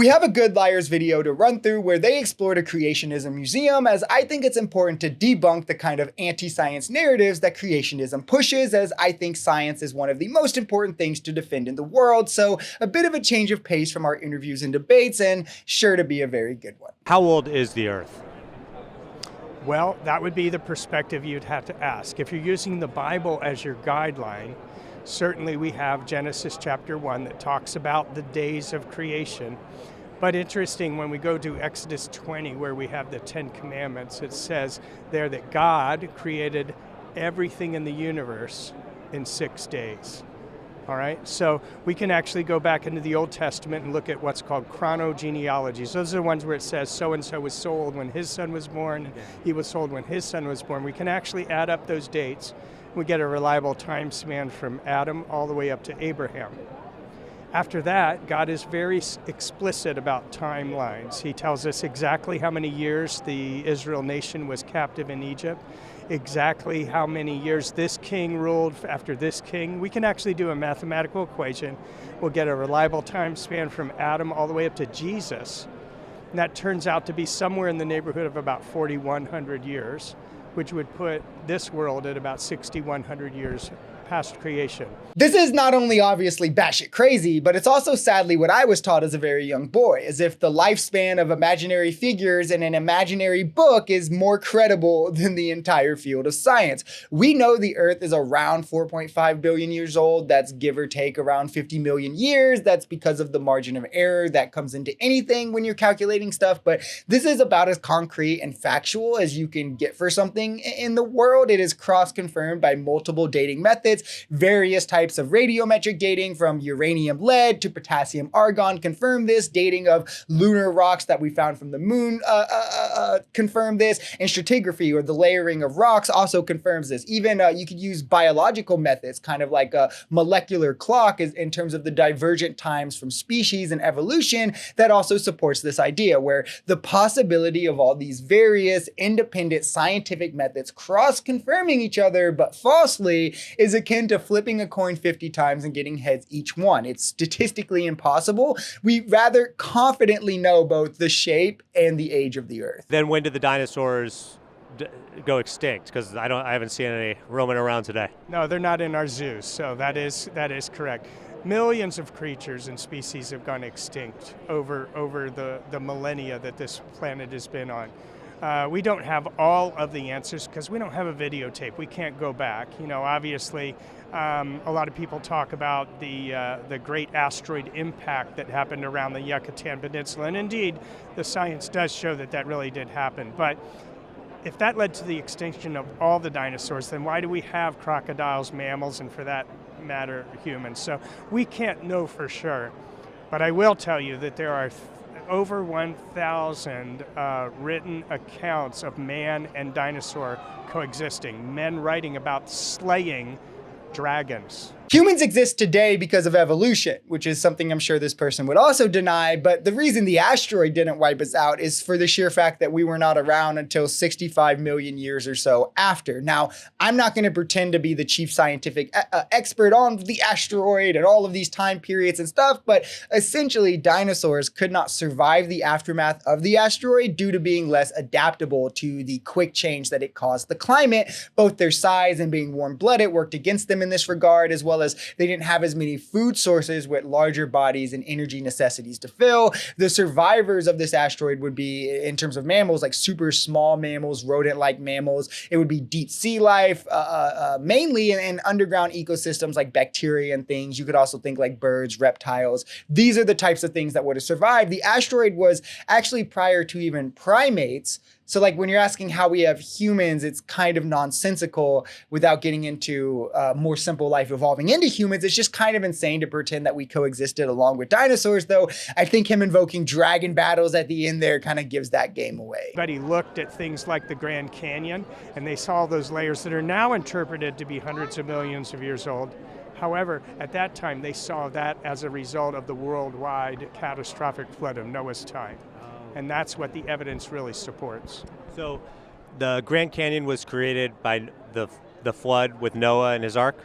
We have a Good Liars video to run through where they explored a creationism museum, as I think it's important to debunk the kind of anti-science narratives that creationism pushes, as I think science is one of the most important things to defend in the world. So a bit of a change of pace from our interviews and debates, and sure to be a very good one. How old is the Earth? Well, that would be the perspective you'd have to ask. If you're using the Bible as your guideline, certainly we have Genesis chapter 1 that talks about the days of creation. But interesting, when we go to Exodus 20, where we have the 10 Commandments, it says there that God created everything in the universe in 6 days. All right, so we can actually go back into the Old Testament and look at what's called chronogenealogies. Those are the ones where it says so-and-so was sold when his son was born, and he was sold when his son was born. We can actually add up those dates. We get a reliable time span from Adam all the way up to Abraham. After that, God is very explicit about timelines. He tells us exactly how many years the Israel nation was captive in Egypt, exactly how many years this king ruled after this king. We can actually do a mathematical equation. We'll get a reliable time span from Adam all the way up to Jesus. And that turns out to be somewhere in the neighborhood of about 4,100 years, which would put this world at about 6,100 years past creation. This is not only obviously batshit crazy, but it's also sadly what I was taught as a very young boy, as if the lifespan of imaginary figures in an imaginary book is more credible than the entire field of science. We know the Earth is around 4.5 billion years old. That's give or take around 50 million years. That's because of the margin of error that comes into anything when you're calculating stuff. But this is about as concrete and factual as you can get for something in the world. It is cross-confirmed by multiple dating methods. Various types of radiometric dating, from uranium lead to potassium argon, confirm this. Dating of lunar rocks that we found from the moon confirm this. And stratigraphy, or the layering of rocks, also confirms this. Even you could use biological methods, kind of like a molecular clock, in terms of the divergent times from species and evolution, that also supports this idea, where the possibility of all these various independent scientific methods cross-confirming each other but falsely is akin to flipping a coin 50 times and getting heads each one. It's statistically impossible. We rather confidently know both the shape and the age of the Earth. Then when did the dinosaurs go extinct? Because I haven't seen any roaming around today. No, they're not in our zoos, so that is correct. Millions of creatures and species have gone extinct over the millennia that this planet has been on. We don't have all of the answers because we don't have a videotape. We can't go back. You know, obviously, a lot of people talk about the great asteroid impact that happened around the Yucatan Peninsula, and indeed, the science does show that that really did happen. But if that led to the extinction of all the dinosaurs, then why do we have crocodiles, mammals, and for that matter, humans? So we can't know for sure. But I will tell you that there are over 1,000 written accounts of man and dinosaur coexisting, men writing about slaying dragons. Humans exist today because of evolution, which is something I'm sure this person would also deny, but the reason the asteroid didn't wipe us out is for the sheer fact that we were not around until 65 million years or so after. Now, I'm not going to pretend to be the chief scientific expert on the asteroid and all of these time periods and stuff, but essentially dinosaurs could not survive the aftermath of the asteroid due to being less adaptable to the quick change that it caused the climate. Both their size and being warm-blooded worked against them in this regard, as well as they didn't have as many food sources with larger bodies and energy necessities to fill. The survivors of this asteroid would be, in terms of mammals, like super small mammals, rodent-like mammals. It would be deep sea life, mainly in underground ecosystems like bacteria and things. You could also think like birds, reptiles. These are the types of things that would have survived. The asteroid was actually prior to even primates. So like when you're asking how we have humans, it's kind of nonsensical without getting into more simple life evolving into humans. It's just kind of insane to pretend that we coexisted along with dinosaurs, though I think him invoking dragon battles at the end there kind of gives that game away. But he looked at things like the Grand Canyon, and they saw those layers that are now interpreted to be hundreds of millions of years old. However, at that time, they saw that as a result of the worldwide catastrophic flood of Noah's time. And that's what the evidence really supports. So the Grand Canyon was created by the flood with Noah and his ark?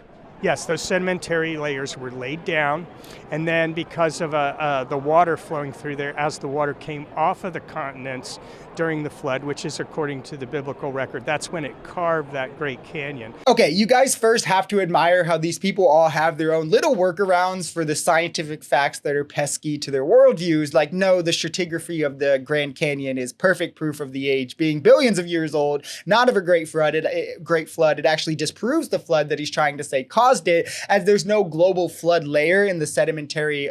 Yes, those sedimentary layers were laid down, and then because of the water flowing through there, as the water came off of the continents during the flood, which is according to the biblical record, that's when it carved that Great Canyon. Okay, you guys first have to admire how these people all have their own little workarounds for the scientific facts that are pesky to their worldviews. Like, no, the stratigraphy of the Grand Canyon is perfect proof of the age being billions of years old, not of a great flood. It actually disproves the flood that he's trying to say caused it, as there's no global flood layer in the sedimentary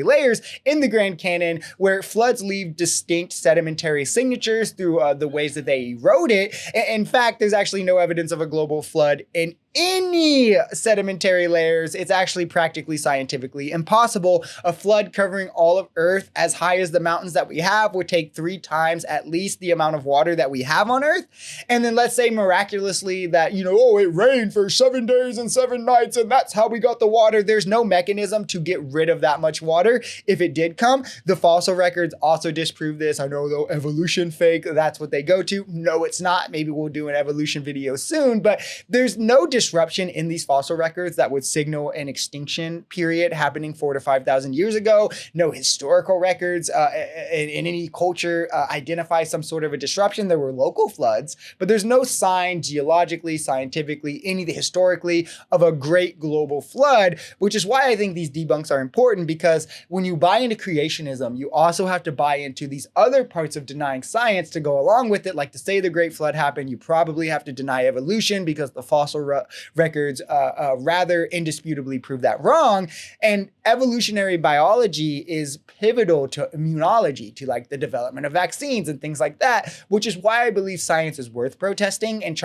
layers in the Grand Canyon, where floods leave distinct sedimentary signatures through the ways that they erode it. In fact, there's actually no evidence of a global flood in any sedimentary layers. It's actually practically scientifically impossible. A flood covering all of Earth as high as the mountains that we have would take 3 times at least the amount of water that we have on Earth. And then let's say miraculously that, it rained for 7 days and 7 nights and that's how we got the water. There's no mechanism to get rid of that much water if it did come. The fossil records also disprove this. I know though, evolution fake, that's what they go to. No, it's not. Maybe we'll do an evolution video soon, but there's no disruption in these fossil records that would signal an extinction period happening 4,000 to 5,000 years ago. No historical records in any culture identify some sort of a disruption. There were local floods, but there's no sign geologically, scientifically, anything historically of a great global flood, which is why I think these debunks are important, because when you buy into creationism, you also have to buy into these other parts of denying science to go along with it. Like, to say the Great Flood happened, you probably have to deny evolution because the fossil records rather indisputably prove that wrong. And evolutionary biology is pivotal to immunology, to like the development of vaccines and things like that, which is why I believe science is worth protesting and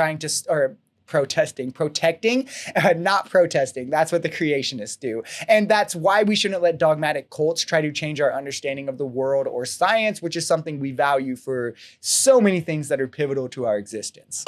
protecting, not protesting. That's what the creationists do. And that's why we shouldn't let dogmatic cults try to change our understanding of the world or science, which is something we value for so many things that are pivotal to our existence.